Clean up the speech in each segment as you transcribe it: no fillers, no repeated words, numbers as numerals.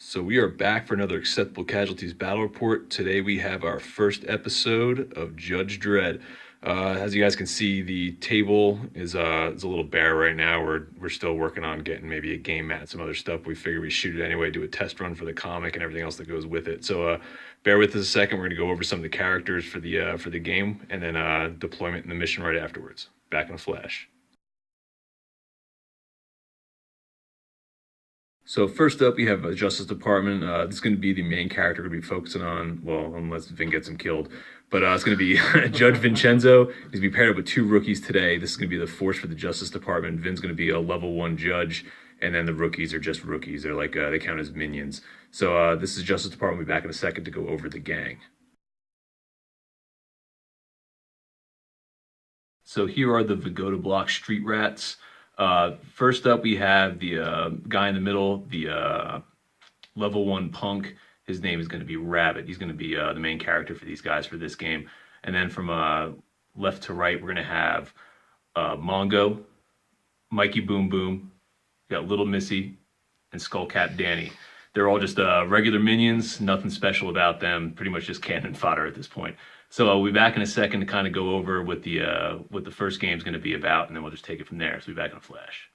So we are back for another Acceptable Casualties Battle Report. Today we have our first episode of Judge Dredd. As you guys can see, the table is a little bare right now. We're still working on getting maybe a game mat, some other stuff. We figured we shoot it anyway, do a test run for the comic and everything else that goes with it. So bear with us a second. We're going to go over some of the characters for the game and then deployment and the mission right afterwards. Back in a flash. So first up, we have the Justice Department. This is going to be the main character we're going to be focusing on, well, unless Vin gets him killed. But it's going to be Judge Vincenzo. He's going to be paired up with two rookies today. This is going to be the force for the Justice Department. Vin's going to be a level 1 judge, and then the rookies are just rookies. They're like, they count as minions. So this is Justice Department. We'll be back in a second to go over the gang. So here are the Vigoda Block Street Rats. First up, we have the guy in the middle, the level 1 punk. His name is going to be Rabbit. He's going to be the main character for these guys for this game. And then from left to right, we're going to have Mongo, Mikey Boom Boom, we got Little Missy, and Skullcap Danny. They're all just regular minions, nothing special about them, pretty much just cannon fodder at this point. So we'll be back in a second to kind of go over what the first game's going to be about, and then we'll just take it from there. So we'll be back in a flash.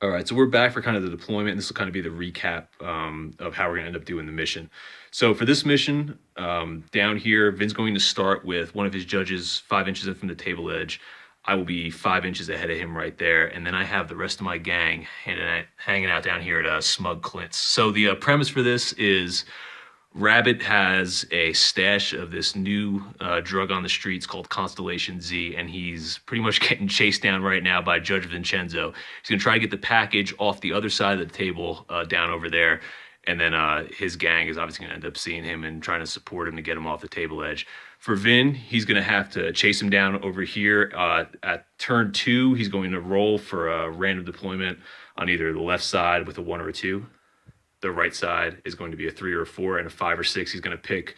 All right, so we're back for kind of the deployment, and this will kind of be the recap of how we're going to end up doing the mission. So for this mission, down here, Vin's going to start with one of his judges 5 inches in from the table edge. I will be 5 inches ahead of him right there, and then I have the rest of my gang hanging out down here at Smug Clint's. So the premise for this is Rabbit has a stash of this new drug on the streets called Constellation Z, and he's pretty much getting chased down right now by Judge Vincenzo. He's going to try to get the package off the other side of the table down over there, and then his gang is obviously going to end up seeing him and trying to support him to get him off the table edge. For Vin, he's going to have to chase him down over here. At turn 2, he's going to roll for a random deployment on either the left side with a 1 or a 2. The right side is going to be a 3 or a 4, and a 5 or 6 he's going to pick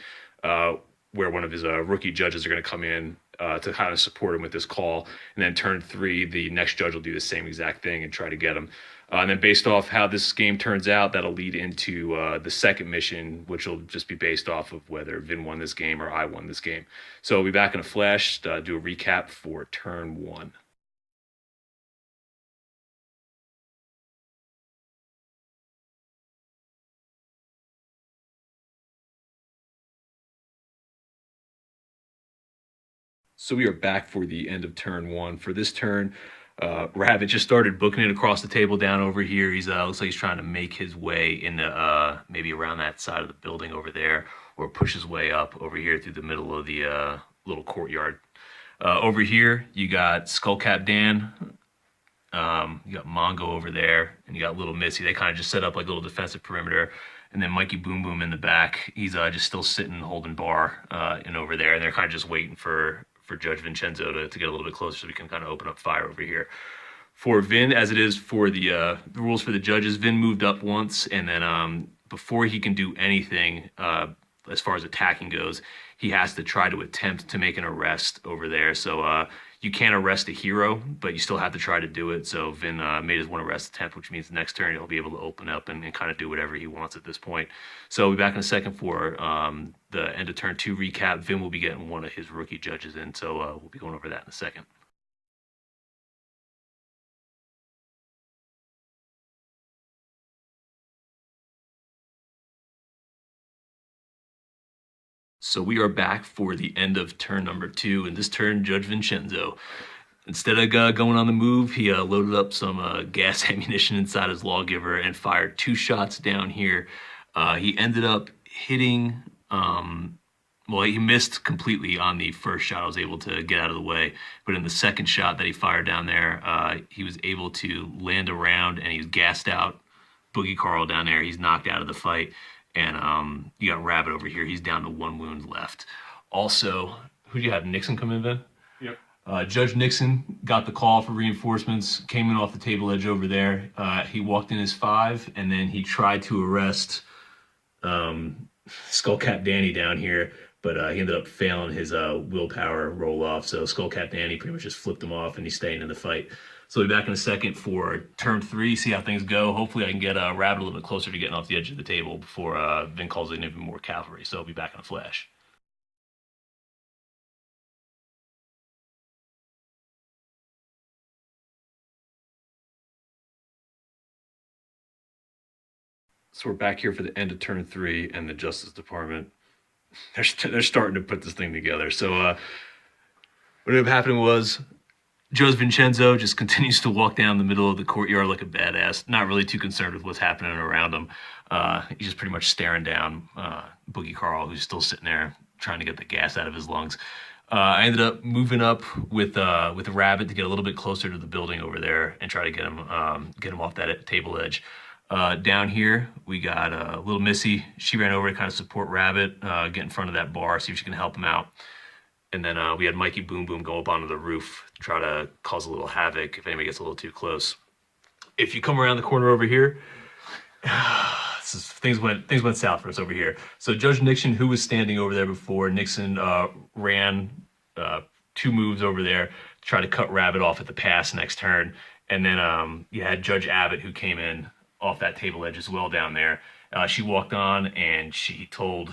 where one of his rookie judges are going to come in to kind of support him with this call. And then turn 3, the next judge will do the same exact thing and try to get him. And then based off how this game turns out, that'll lead into the second mission, which will just be based off of whether Vin won this game or I won this game. So we'll be back in a flash to do a recap for turn 1. So we are back for the end of turn 1. For this turn, Rabbit just started booking it across the table down over here. He's looks like he's trying to make his way into maybe around that side of the building over there, or push his way up over here through the middle of the little courtyard. Over here, you got Skullcap Dan. You got Mongo over there, and you got Little Missy. They kind of just set up like a little defensive perimeter. And then Mikey Boom Boom in the back. He's just still sitting holding bar in over there, and they're kind of just waiting for Judge Vincenzo to get a little bit closer so we can kind of open up fire over here. For Vin, as it is for the rules for the judges, Vin moved up once, and then before he can do anything as far as attacking goes, he has to try to attempt to make an arrest over there. So you can't arrest a hero, but you still have to try to do it. So Vin made his 1 arrest attempt, which means the next turn he'll be able to open up and kind of do whatever he wants at this point. So we'll be back in a second for the end of turn 2 recap. Vin will be getting one of his rookie judges in, so we'll be going over that in a second. So we are back for the end of turn number 2, and this turn, Judge Vincenzo, instead of going on the move, he loaded up some gas ammunition inside his lawgiver and fired 2 shots down here. He ended up hitting, well, he missed completely on the first shot. I was able to get out of the way, but in the second shot that he fired down there, he was able to land around, and he was gassed out. Boogie Carl down there, he's knocked out of the fight. And you got Rabbit over here. He's down to 1 wound left. Also, who do you have? Nixon come in, Ben? Yep. Judge Nixon got the call for reinforcements, came in off the table edge over there. He walked in as 5, and then he tried to arrest Skullcap Danny down here, but he ended up failing his willpower roll off. So Skullcap Danny pretty much just flipped him off, and he's staying in the fight. So we'll be back in a second for turn 3, see how things go. Hopefully I can get Rabbit a little bit closer to getting off the edge of the table before Vin calls in even more cavalry. So I'll be back in a flash. So we're back here for the end of turn 3, and the Justice Department, they're starting to put this thing together. So what ended up happening was Judge Vincenzo just continues to walk down the middle of the courtyard like a badass, not really too concerned with what's happening around him. He's just pretty much staring down Boogie Carl, who's still sitting there trying to get the gas out of his lungs. I ended up moving up with Rabbit to get a little bit closer to the building over there and try to get him off that table edge. Down here, we got little Missy. She ran over to kind of support Rabbit, get in front of that bar, see if she can help him out. And then we had Mikey Boom Boom go up onto the roof to try to cause a little havoc if anybody gets a little too close. If you come around the corner over here, things went south for us over here. So Judge Nixon, who was standing over there before, Nixon ran 2 moves over there to try to cut Rabbit off at the pass next turn. And then you had Judge Abbott, who came in off that table edge as well down there. She walked on and she told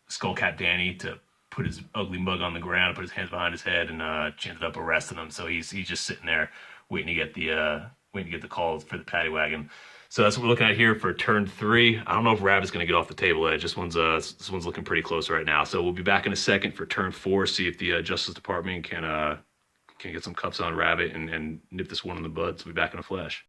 Skullcap Danny to put his ugly mug on the ground, put his hands behind his head, and she ended up arresting him. So he's just sitting there waiting to get the call for the paddy wagon. So that's what we're looking at here for turn 3. I don't know if Rabbit's going to get off the table edge. This one's looking pretty close right now. So we'll be back in a second for turn 4. See if the Justice Department can get some cuffs on Rabbit and nip this one in the bud. So we'll be back in a flash.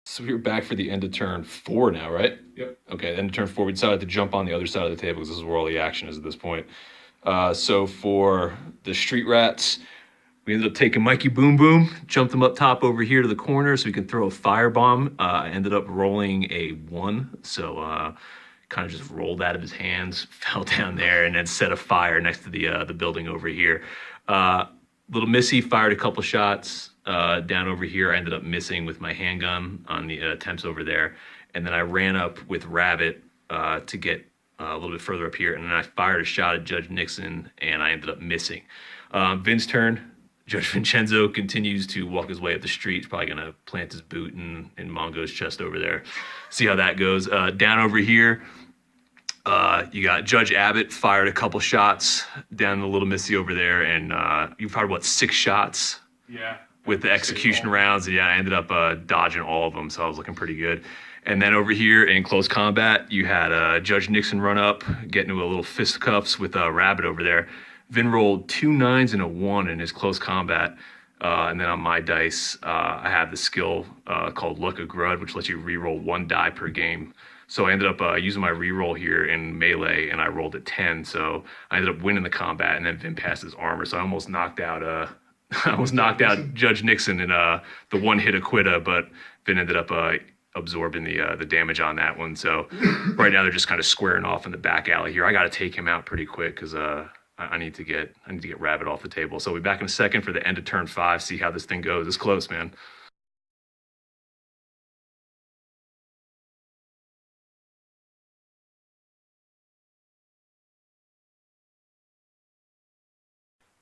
So we're back for the end of turn 4 now, right? Yep. Okay, end of turn 4, we decided to jump on the other side of the table because this is where all the action is at this point. So for the Street Rats, we ended up taking Mikey Boom Boom, jumped him up top over here to the corner so we can throw a firebomb. Ended up rolling a 1, so kind of just rolled out of his hands, fell down there, and then set a fire next to the building over here. Little Missy fired a couple shots down over here. I ended up missing with my handgun on the attempts over there. And then I ran up with Rabbit to get a little bit further up here. And then I fired a shot at Judge Nixon, and I ended up missing. Vin's turn. Judge Vincenzo continues to walk his way up the street. He's probably going to plant his boot in Mongo's chest over there. See how that goes. Down over here, you got Judge Abbott fired a couple shots down the Little Missy over there, and you fired 6 shots? Yeah. With the execution rounds, and yeah, I ended up dodging all of them, so I was looking pretty good. And then over here in close combat, you had Judge Nixon run up, get into a little fisticuffs with Rabbit over there. Vin rolled 2 9s and a 1 in his close combat. And then on my dice, I have the skill called Luck of Grud, which lets you re-roll 1 die per game. So I ended up using my re-roll here in melee, and I rolled a 10. So I ended up winning the combat, and then Vin passed his armor. So I almost knocked out Judge Nixon in the 1-hit Acquitta, but Vin ended up absorbing the damage on that one. So right now they're just kind of squaring off in the back alley here. I got to take him out pretty quick because I need to get Rabbit off the table. So we'll be back in a second for the end of turn 5. See how this thing goes. It's close, man.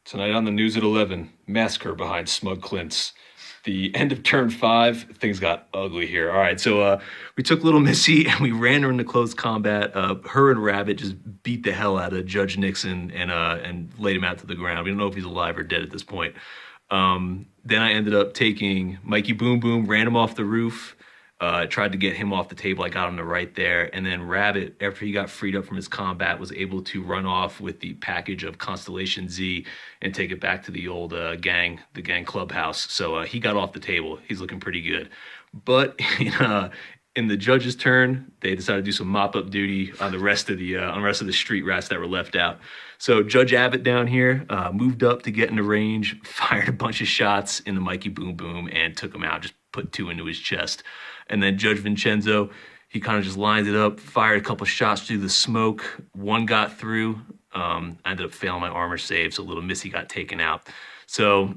Tonight on the news at 11, massacre behind Smug Clint's. The end of turn 5, things got ugly here. All right, so we took Little Missy and we ran her into close combat. Her and Rabbit just beat the hell out of Judge Nixon and laid him out to the ground. We don't know if he's alive or dead at this point. Then I ended up taking Mikey Boom Boom, ran him off the roof, tried to get him off the table. I got him to right there. And then Rabbit, after he got freed up from his combat, was able to run off with the package of Constellation Z and take it back to the old the gang clubhouse. So he got off the table. He's looking pretty good. But in the judge's turn, they decided to do some mop-up duty on the rest of the street rats that were left out. So Judge Abbott down here moved up to get into range, fired a bunch of shots into Mikey Boom Boom, and took him out, just put 2 into his chest. And then Judge Vincenzo, he kind of just lined it up, fired a couple shots through the smoke. 1 got through. I ended up failing my armor save, so Little Missy got taken out. So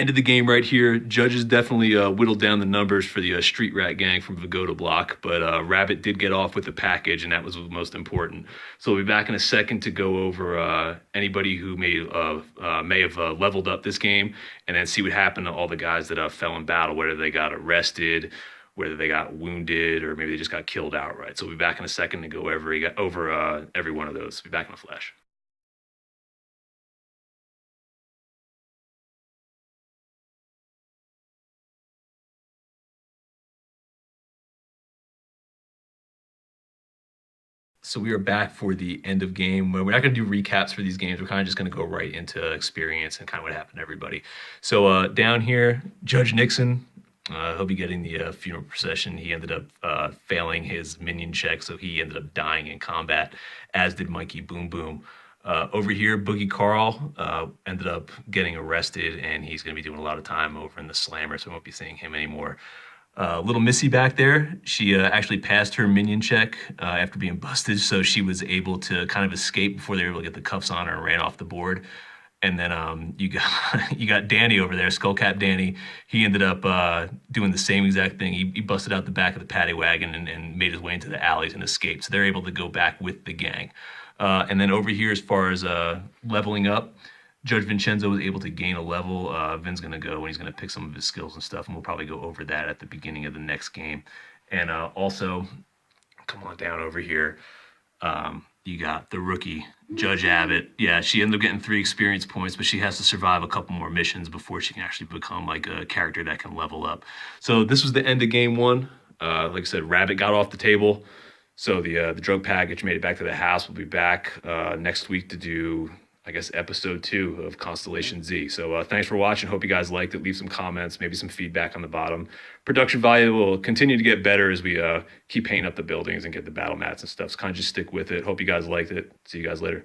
End of the game right here. Judges definitely whittled down the numbers for the street rat gang from Vigoda block, but Rabbit did get off with the package, and that was most important. So we'll be back in a second to go over anybody who may have leveled up this game, and then see what happened to all the guys that fell in battle, whether they got arrested, whether they got wounded, or maybe they just got killed outright. So we'll be back in a second to go over every one of those. Be back in a flash. So we are back for the end of game. We're not going to do recaps for these games. We're kind of just going to go right into experience and kind of what happened to everybody. So down here, Judge Nixon, he'll be getting the funeral procession. He ended up failing his minion check, so he ended up dying in combat, as did Mikey Boom Boom. Over here, Boogie Carl ended up getting arrested, and he's going to be doing a lot of time over in the Slammer, so we won't be seeing him anymore. Little Missy back there, she actually passed her minion check after being busted, so she was able to kind of escape before they were able to get the cuffs on her and ran off the board. And then you got you got Danny over there, Skullcap Danny. He ended up doing the same exact thing. He busted out the back of the paddy wagon and made his way into the alleys and escaped. So they're able to go back with the gang. And then over here, as far as leveling up, Judge Vincenzo was able to gain a level. Vin's going to go and he's going to pick some of his skills and stuff, and we'll probably go over that at the beginning of the next game. And also, come on down over here. You got the rookie, Judge Abbott. Yeah, she ended up getting 3 experience points, but she has to survive a couple more missions before she can actually become like a character that can level up. So this was the end of game 1. Like I said, Rabbit got off the table. So the drug package made it back to the house. We'll be back next week to do, I guess, episode 2 of Constellation Z. So thanks for watching. Hope you guys liked it. Leave some comments, maybe some feedback on the bottom. Production value will continue to get better as we keep painting up the buildings and get the battle mats and stuff. So kind of just stick with it. Hope you guys liked it. See you guys later.